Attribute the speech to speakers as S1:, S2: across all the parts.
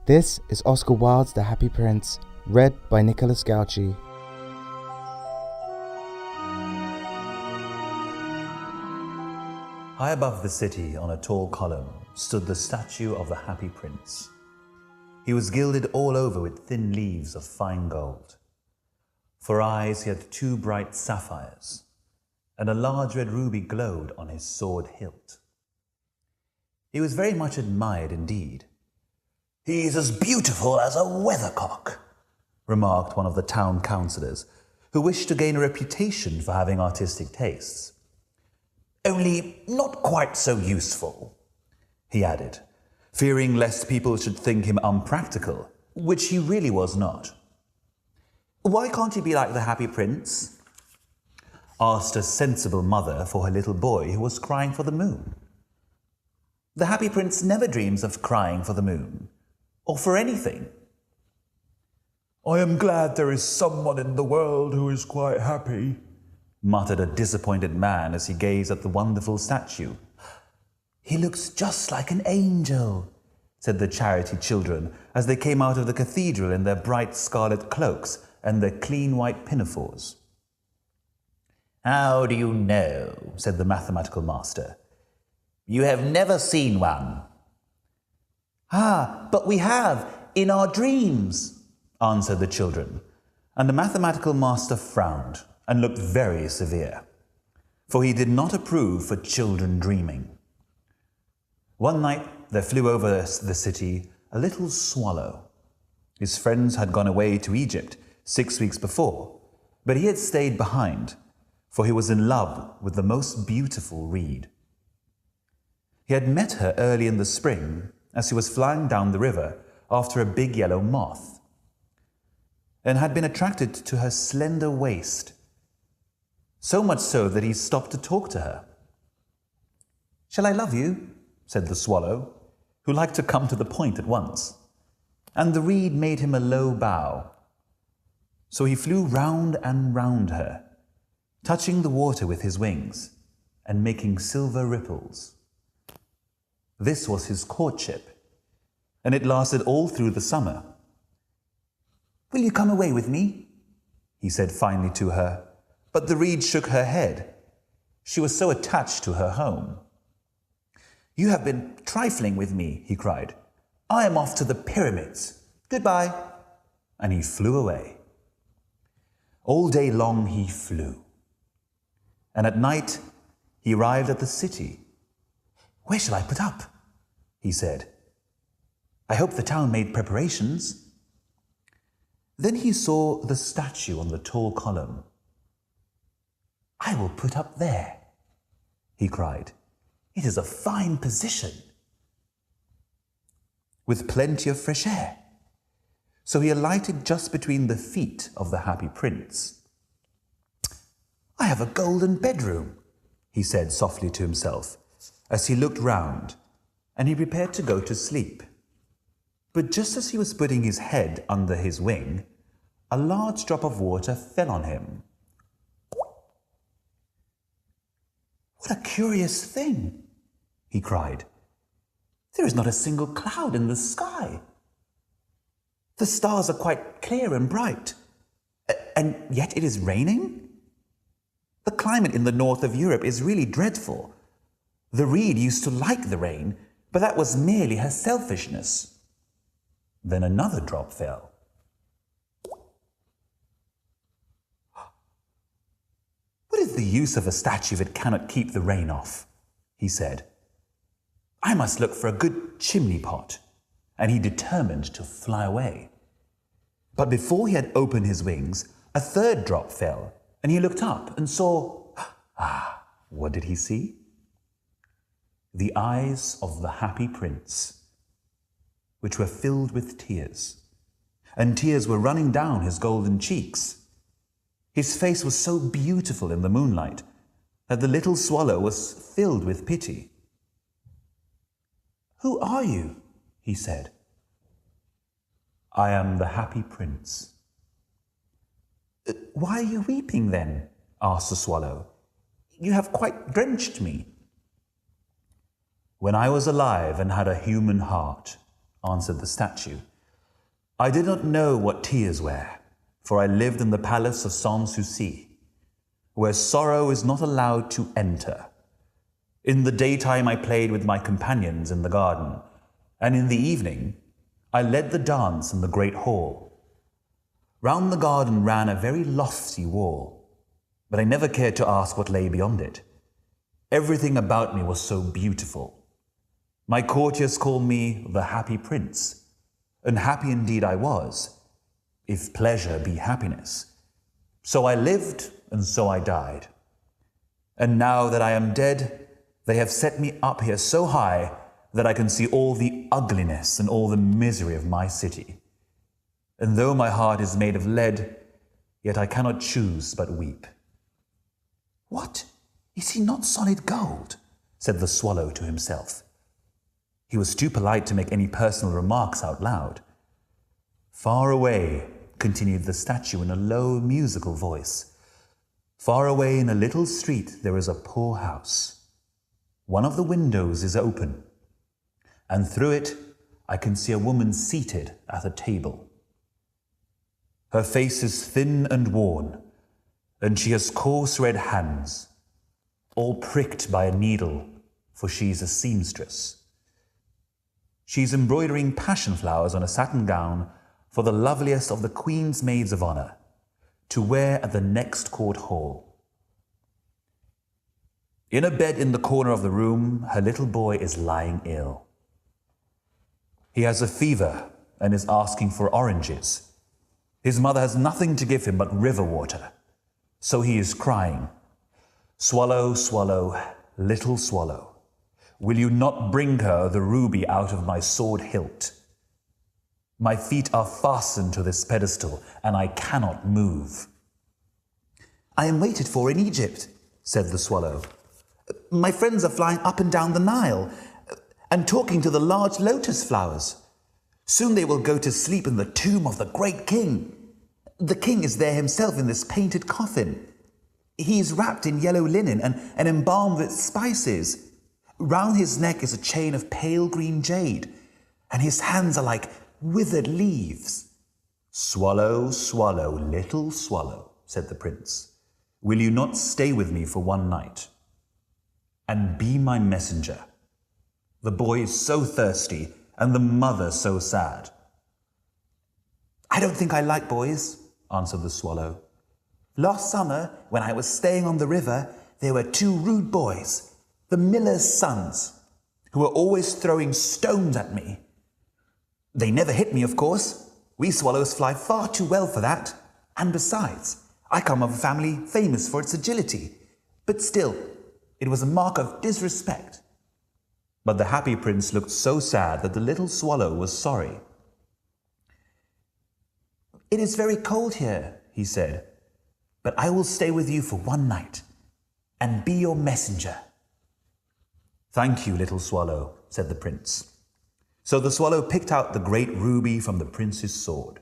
S1: This is Oscar Wilde's The Happy Prince, read by Nicholas Gauci.
S2: High above the city, on a tall column, stood the statue of the Happy Prince. He was gilded all over with thin leaves of fine gold. For eyes he had 2 bright sapphires, and a large red ruby glowed on his sword hilt. He was very much admired indeed. "He's as beautiful as a weathercock," remarked one of the town councillors, who wished to gain a reputation for having artistic tastes. "Only not quite so useful," he added, fearing lest people should think him unpractical, which he really was not. "Why can't he be like the Happy Prince?" asked a sensible mother for her little boy who was crying for the moon. "The Happy Prince never dreams of crying for the moon, or for anything." "I am glad there is someone in the world who is quite happy," muttered a disappointed man as he gazed at the wonderful statue. "He looks just like an angel," said the charity children as they came out of the cathedral in their bright scarlet cloaks and their clean white pinafores. "How do you know?" said the mathematical master. "You have never seen one." "Ah, but we have, in our dreams," answered the children, and the mathematical master frowned and looked very severe, for he did not approve for children dreaming. One night there flew over the city a little swallow. His friends had gone away to Egypt 6 weeks before, but he had stayed behind, for he was in love with the most beautiful reed. He had met her early in the spring as he was flying down the river after a big yellow moth, and had been attracted to her slender waist, so much so that he stopped to talk to her. "Shall I love you?" said the swallow, who liked to come to the point at once, and the reed made him a low bow. So he flew round and round her, touching the water with his wings and making silver ripples. This was his courtship, and it lasted all through the summer. "Will you come away with me?" he said finally to her, but the reed shook her head. She was so attached to her home. "You have been trifling with me," he cried. "I am off to the pyramids. Goodbye." And he flew away. All day long he flew, and at night he arrived at the city. "Where shall I put up?" he said. "I hope the town made preparations." Then he saw the statue on the tall column. "I will put up there," he cried. "It is a fine position, with plenty of fresh air." So he alighted just between the feet of the Happy Prince. "I have a golden bedroom," he said softly to himself, as he looked round, and he prepared to go to sleep. But just as he was putting his head under his wing, a large drop of water fell on him. "What a curious thing!" he cried. "There is not a single cloud in the sky. The stars are quite clear and bright, and yet it is raining? The climate in the north of Europe is really dreadful. The reed used to like the rain, but that was merely her selfishness." Then another drop fell. "What is the use of a statue if it cannot keep the rain off?" he said. "I must look for a good chimney pot," and he determined to fly away. But before he had opened his wings, a third drop fell, and he looked up and saw... what did he see? The eyes of the Happy Prince, which were filled with tears, and tears were running down his golden cheeks. His face was so beautiful in the moonlight that the little swallow was filled with pity. "Who are you?" he said. "I am the Happy Prince." "Why are you weeping then?" asked the swallow. "You have quite drenched me." "When I was alive and had a human heart," answered the statue, I did not know what tears were, for I lived in the palace of Sans-Souci, where sorrow is not allowed to enter. In the daytime I played with my companions in the garden, and in the evening I led the dance in the great hall. Round the garden ran a very lofty wall, but I never cared to ask what lay beyond it. Everything about me was so beautiful. My courtiers called me the Happy Prince, and happy indeed I was, if pleasure be happiness. So I lived, and so I died. And now that I am dead, they have set me up here so high that I can see all the ugliness and all the misery of my city. And though my heart is made of lead, yet I cannot choose but weep. What? Is he not solid gold? Said the swallow to himself. He was too polite to make any personal remarks out loud. Far away, continued the statue in a low, musical voice. Far away in a little street there is a poor house. One of the windows is open, and through it I can see a woman seated at a table. Her face is thin and worn, and she has coarse red hands, all pricked by a needle, for she is a seamstress. She is embroidering passion flowers on a satin gown for the loveliest of the Queen's maids of honour, to wear at the next court hall. In a bed in the corner of the room, her little boy is lying ill. He has a fever and is asking for oranges. His mother has nothing to give him but river water, so he is crying, "Swallow, swallow, little swallow, will you not bring her the ruby out of my sword hilt? My feet are fastened to this pedestal, and I cannot move." "I am waited for in Egypt," said the swallow. "My friends are flying up and down the Nile, and talking to the large lotus flowers. Soon they will go to sleep in the tomb of the great king. The king is there himself in this painted coffin. He is wrapped in yellow linen and embalmed with spices. Round his neck is a chain of pale green jade, and his hands are like withered leaves." "Swallow, swallow, little swallow," said the prince, "will you not stay with me for one night and be my messenger? The boy is so thirsty, and the mother so sad." "I don't think I like boys," answered the swallow. "Last summer, when I was staying on the river, there were two rude boys, the miller's sons, who were always throwing stones at me. They never hit me, of course. We swallows fly far too well for that. And besides, I come of a family famous for its agility. But still, it was a mark of disrespect." But the happy prince looked so sad that the little swallow was sorry. "It is very cold here," he said, "but I will stay with you for one night and be your messenger." "Thank you, little swallow," said the prince. So the swallow picked out the great ruby from the prince's sword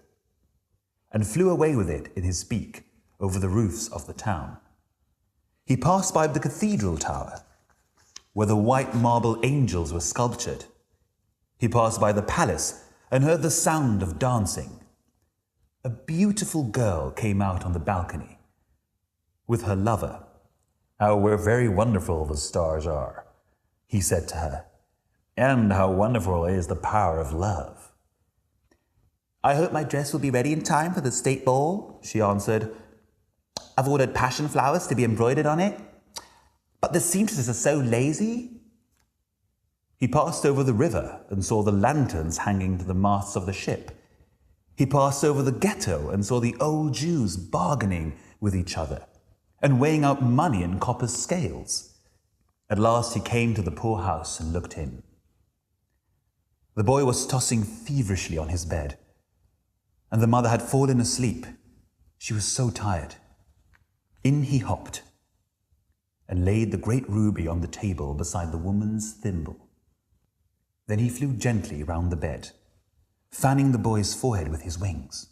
S2: and flew away with it in his beak over the roofs of the town. He passed by the cathedral tower, where the white marble angels were sculptured. He passed by the palace and heard the sound of dancing. A beautiful girl came out on the balcony with her lover. "How very wonderful the stars are," he said to her, "and how wonderful is the power of love." "I hope my dress will be ready in time for the state ball," she answered. "I've ordered passion flowers to be embroidered on it, but the seamstresses are so lazy." He passed over the river and saw the lanterns hanging to the masts of the ship. He passed over the ghetto and saw the old Jews bargaining with each other and weighing out money in copper scales. At last he came to the poor house and looked in. The boy was tossing feverishly on his bed, and the mother had fallen asleep. She was so tired. In he hopped and laid the great ruby on the table beside the woman's thimble. Then he flew gently round the bed, fanning the boy's forehead with his wings.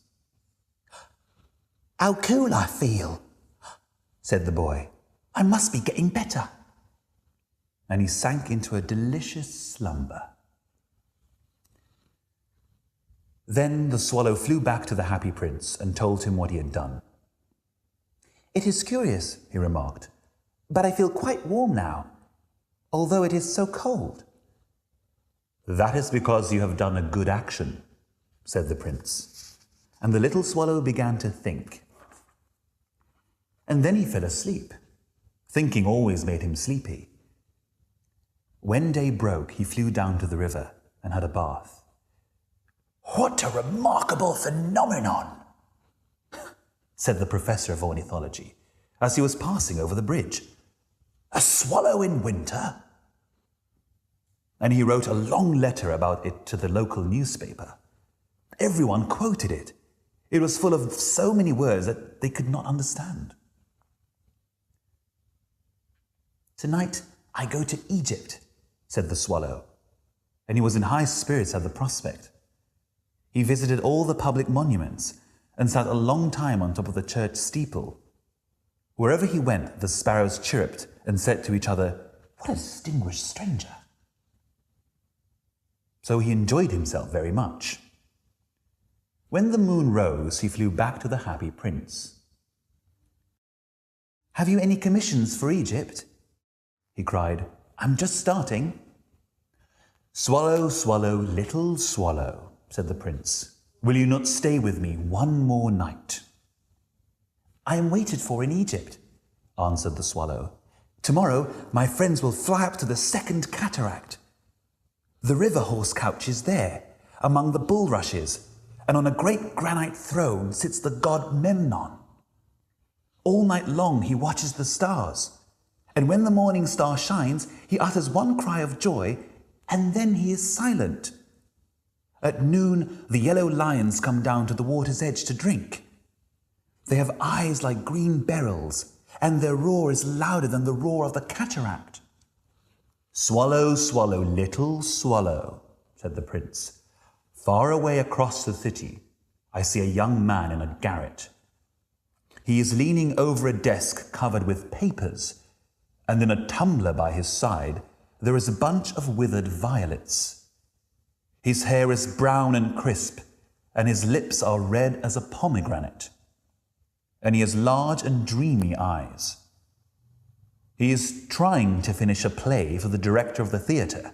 S2: "How cool I feel," said the boy. "I must be getting better." And he sank into a delicious slumber. Then the swallow flew back to the happy prince and told him what he had done. "It is curious," he remarked, "but I feel quite warm now, although it is so cold." "That is because you have done a good action," said the prince. And the little swallow began to think. And then he fell asleep. Thinking always made him sleepy. When day broke, he flew down to the river and had a bath. "What a remarkable phenomenon," said the professor of ornithology as he was passing over the bridge. "A swallow in winter?" And he wrote a long letter about it to the local newspaper. Everyone quoted it. It was full of so many words that they could not understand. "Tonight I go to Egypt," said the swallow, and he was in high spirits at the prospect. He visited all the public monuments and sat a long time on top of the church steeple. Wherever he went, the sparrows chirruped and said to each other, "What a distinguished stranger." So he enjoyed himself very much. When the moon rose, he flew back to the happy prince. "Have you any commissions for Egypt?" he cried. "I'm just starting." "Swallow, swallow, little swallow," said the prince, "will you not stay with me one more night?" "I am waited for in Egypt," answered the swallow. "Tomorrow my friends will fly up to the second cataract. The river horse couches there, among the bulrushes, and on a great granite throne sits the god Memnon. All night long he watches the stars, and when the morning star shines, he utters one cry of joy, and then he is silent. At noon, the yellow lions come down to the water's edge to drink. They have eyes like green beryls, and their roar is louder than the roar of the cataract." "Swallow, swallow, little swallow," said the prince. "Far away across the city, I see a young man in a garret. He is leaning over a desk covered with papers, and in a tumbler by his side there is a bunch of withered violets. His hair is brown and crisp, and his lips are red as a pomegranate, and he has large and dreamy eyes. He is trying to finish a play for the director of the theatre,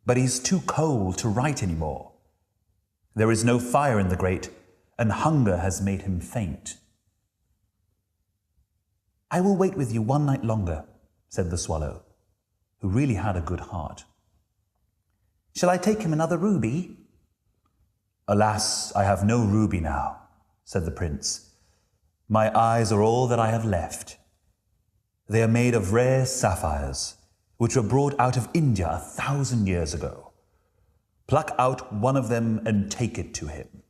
S2: but he's too cold to write any more. There is no fire in the grate, and hunger has made him faint." "I will wait with you one night longer," said the swallow, who really had a good heart. "Shall I take him another ruby?" "Alas, I have no ruby now," said the prince. "My eyes are all that I have left. They are made of rare sapphires, which were brought out of India 1,000 years ago. Pluck out one of them and take it to him.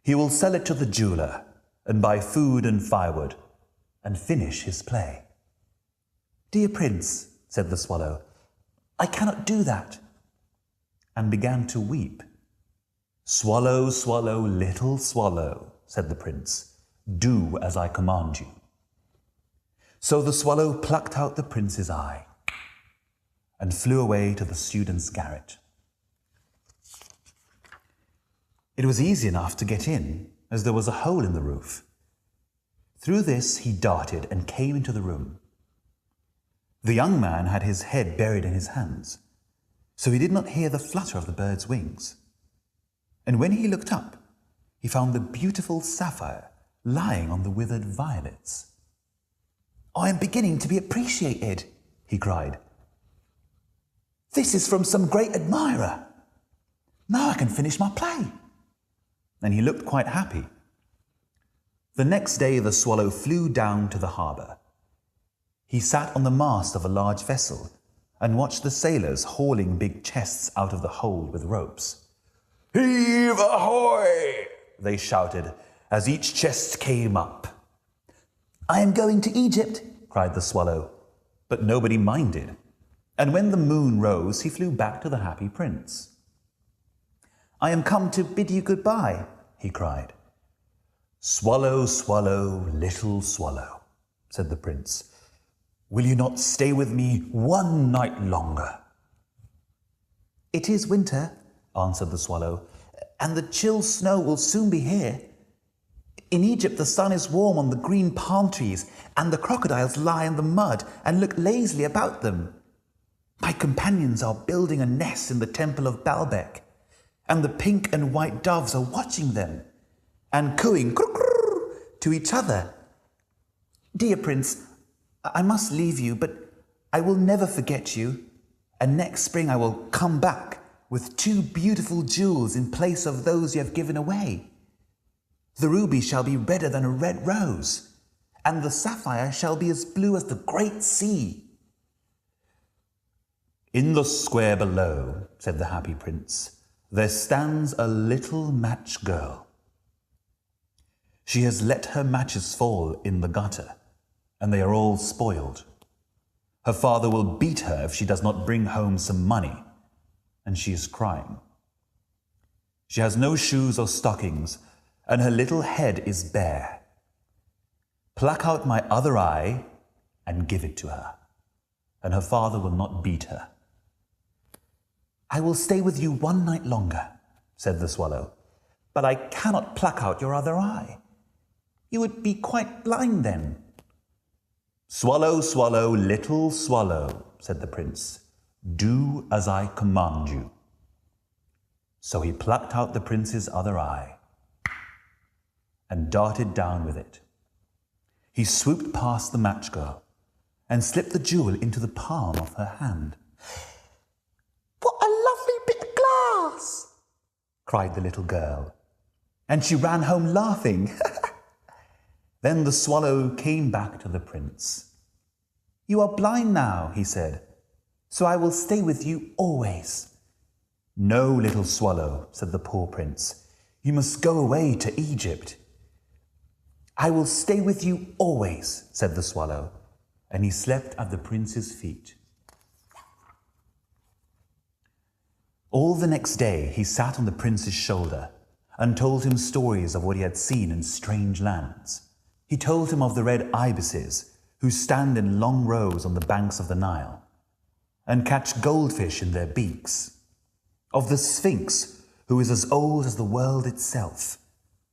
S2: He will sell it to the jeweler and buy food and firewood and finish his play." "Dear prince," said the swallow, "I cannot do that," and began to weep. "Swallow, swallow, little swallow," said the prince, "do as I command you." So the swallow plucked out the prince's eye and flew away to the student's garret. It was easy enough to get in, as there was a hole in the roof. Through this he darted and came into the room. The young man had his head buried in his hands, so he did not hear the flutter of the bird's wings. And when he looked up, he found the beautiful sapphire lying on the withered violets. "I am beginning to be appreciated," he cried. "This is from some great admirer. Now I can finish my play." And he looked quite happy. The next day the swallow flew down to the harbour. He sat on the mast of a large vessel and watched the sailors hauling big chests out of the hold with ropes. "Heave ahoy!" they shouted as each chest came up. "I am going to Egypt," cried the swallow, but nobody minded. And when the moon rose, he flew back to the happy prince. "I am come to bid you goodbye," he cried. "Swallow, swallow, little swallow," said the prince, "will you not stay with me one night longer?" "It is winter," answered the swallow, and the chill snow will soon be here. In Egypt, the sun is warm on the green palm trees, and the crocodiles lie in the mud and look lazily about them. My companions are building a nest in the temple of Baalbek, and the pink and white doves are watching them and cooing to each other. Dear Prince, I must leave you, but I will never forget you, and next spring I will come back with 2 beautiful jewels in place of those you have given away. The ruby shall be redder than a red rose, and the sapphire shall be as blue as the great sea. In the square below, said the happy prince, there stands a little match girl. She has let her matches fall in the gutter, and they are all spoiled. Her father will beat her if she does not bring home some money, and she is crying. She has no shoes or stockings, and her little head is bare. Pluck out my other eye and give it to her, and her father will not beat her. I will stay with you 1 night longer, said the swallow, but I cannot pluck out your other eye. You would be quite blind then. Swallow, swallow, little swallow, said the prince, do as I command you. So he plucked out the prince's other eye and darted down with it. He swooped past the match girl and slipped the jewel into the palm of her hand. What a lovely bit of glass, cried the little girl, and she ran home laughing. Then the swallow came back to the prince. You are blind now, he said, so I will stay with you always. No, little swallow, said the poor prince, you must go away to Egypt. I will stay with you always, said the swallow, and he slept at the prince's feet. All the next day he sat on the prince's shoulder and told him stories of what he had seen in strange lands. He told him of the red ibises who stand in long rows on the banks of the Nile and catch goldfish in their beaks, of the Sphinx who is as old as the world itself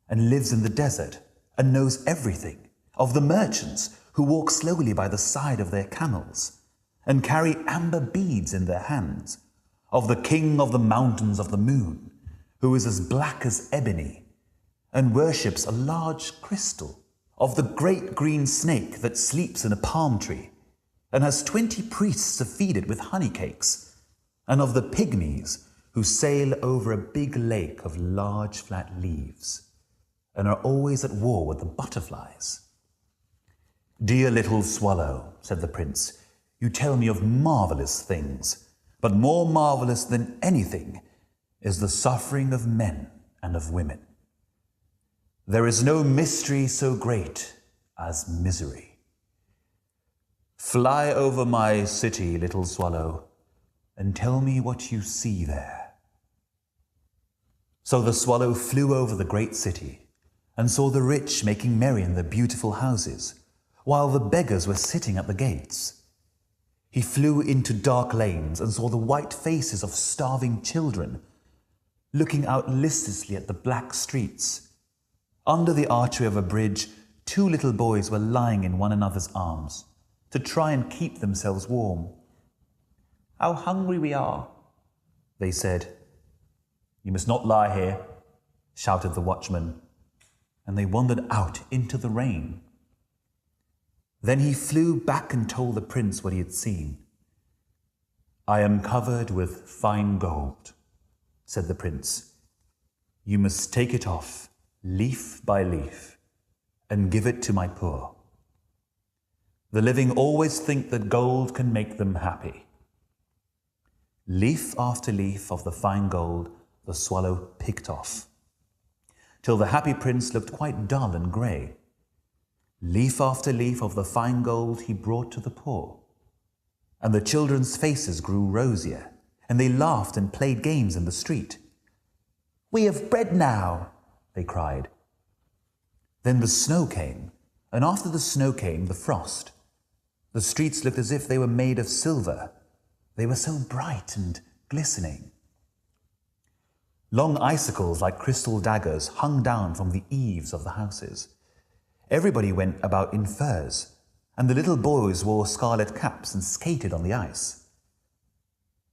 S2: and lives in the desert and knows everything, of the merchants who walk slowly by the side of their camels and carry amber beads in their hands, of the king of the mountains of the moon, who is as black as ebony and worships a large crystal, of the great green snake that sleeps in a palm tree and has 20 priests to feed it with honey cakes, and of the pygmies who sail over a big lake of large flat leaves and are always at war with the butterflies. Dear little swallow, said the prince, you tell me of marvelous things, but more marvelous than anything is the suffering of men and of women. There is no mystery so great as misery. Fly over my city, little swallow, and tell me what you see there. So the swallow flew over the great city and saw the rich making merry in their beautiful houses, while the beggars were sitting at the gates. He flew into dark lanes and saw the white faces of starving children, looking out listlessly at the black streets. Under the archway of a bridge, 2 little boys were lying in one another's arms to try and keep themselves warm. How hungry we are, they said. You must not lie here, shouted the watchman, and they wandered out into the rain. Then he flew back and told the prince what he had seen. I am covered with fine gold, said the prince. You must take it off, leaf by leaf, and give it to my poor. The living always think that gold can make them happy. Leaf after leaf of the fine gold the swallow picked off, till the happy prince looked quite dull and grey. Leaf after leaf of the fine gold he brought to the poor, and the children's faces grew rosier, and they laughed and played games in the street. We have bread now, they cried. Then the snow came, and after the snow came the frost. The streets looked as if they were made of silver. They were so bright and glistening. Long icicles like crystal daggers hung down from the eaves of the houses. Everybody went about in furs, and the little boys wore scarlet caps and skated on the ice.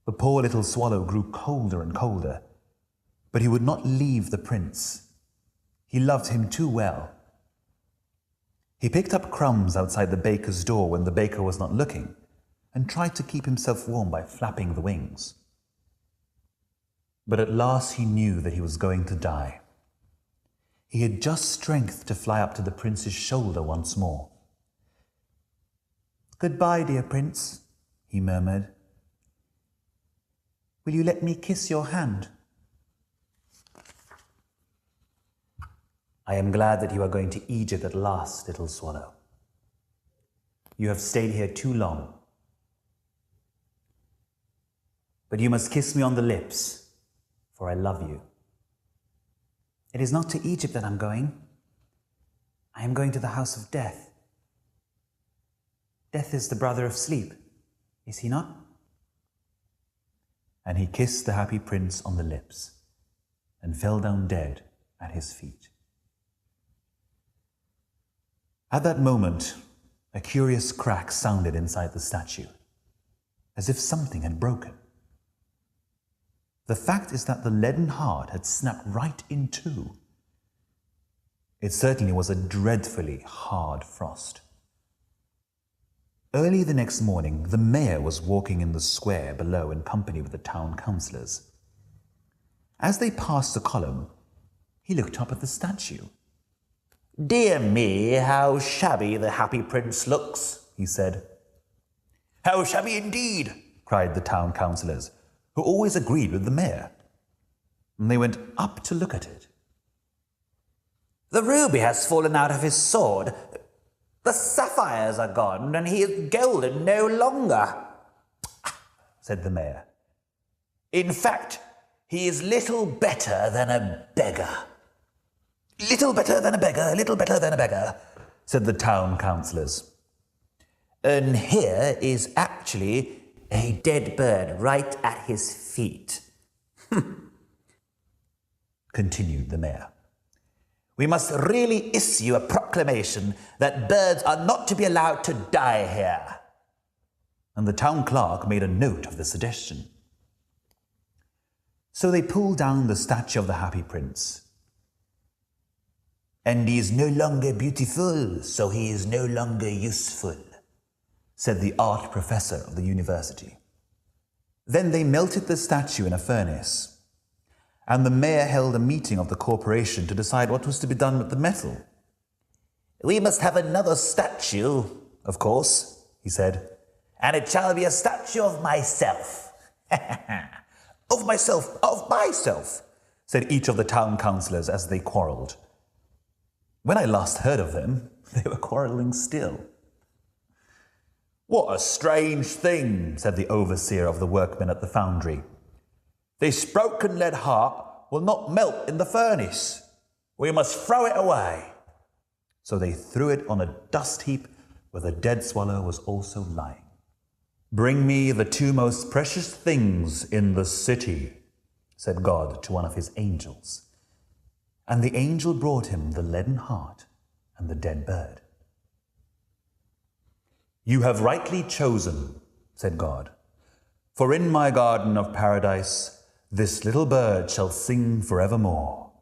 S2: The poor little swallow grew colder and colder, but he would not leave the prince. He loved him too well. He picked up crumbs outside the baker's door when the baker was not looking, and tried to keep himself warm by flapping the wings. But at last he knew that he was going to die. He had just strength to fly up to the prince's shoulder once more. "Goodbye, dear prince," he murmured. "Will you let me kiss your hand?" "I am glad that you are going to Egypt at last, little swallow. You have stayed here too long. But you must kiss me on the lips, for I love you." "It is not to Egypt that I'm going. I am going to the house of death. Death is the brother of sleep, is he not?" And he kissed the happy prince on the lips and fell down dead at his feet. At that moment, a curious crack sounded inside the statue, as if something had broken. The fact is that the leaden heart had snapped right in two. It certainly was a dreadfully hard frost. Early the next morning, the mayor was walking in the square below in company with the town councillors. As they passed the column, he looked up at the statue. "Dear me, how shabby the happy prince looks," he said. "How shabby indeed," cried the town councillors, who always agreed with the mayor. And they went up to look at it. "The ruby has fallen out of his sword. The sapphires are gone, and he is golden no longer," said the mayor. "In fact, he is little better than a beggar." "Little better than a beggar, little better than a beggar," said the town councillors. "And here is actually a dead bird right at his feet," continued the mayor. "We must really issue a proclamation that birds are not to be allowed to die here." And the town clerk made a note of the suggestion. So they pulled down the statue of the happy prince. "And he is no longer beautiful, so he is no longer useful," said the art professor of the university. Then they melted the statue in a furnace, and the mayor held a meeting of the corporation to decide what was to be done with the metal. "We must have another statue, of course," he said, "and it shall be a statue of myself." Of myself, said each of the town councillors as they quarrelled. When I last heard of them, they were quarrelling still. "What a strange thing," said the overseer of the workmen at the foundry. "This broken lead heart will not melt in the furnace. We must throw it away." So they threw it on a dust heap where the dead swallow was also lying. "Bring me the two most precious things in the city," said God to one of his angels. And the angel brought him the leaden heart and the dead bird. "You have rightly chosen," said God, "for in my garden of paradise this little bird shall sing forevermore,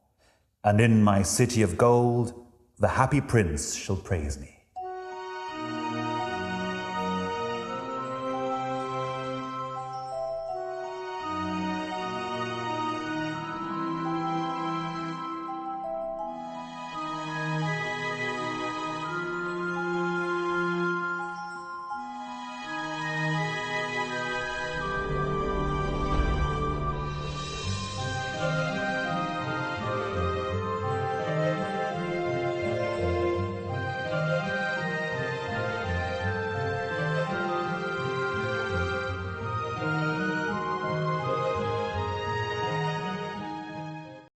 S2: and in my city of gold the happy prince shall praise me."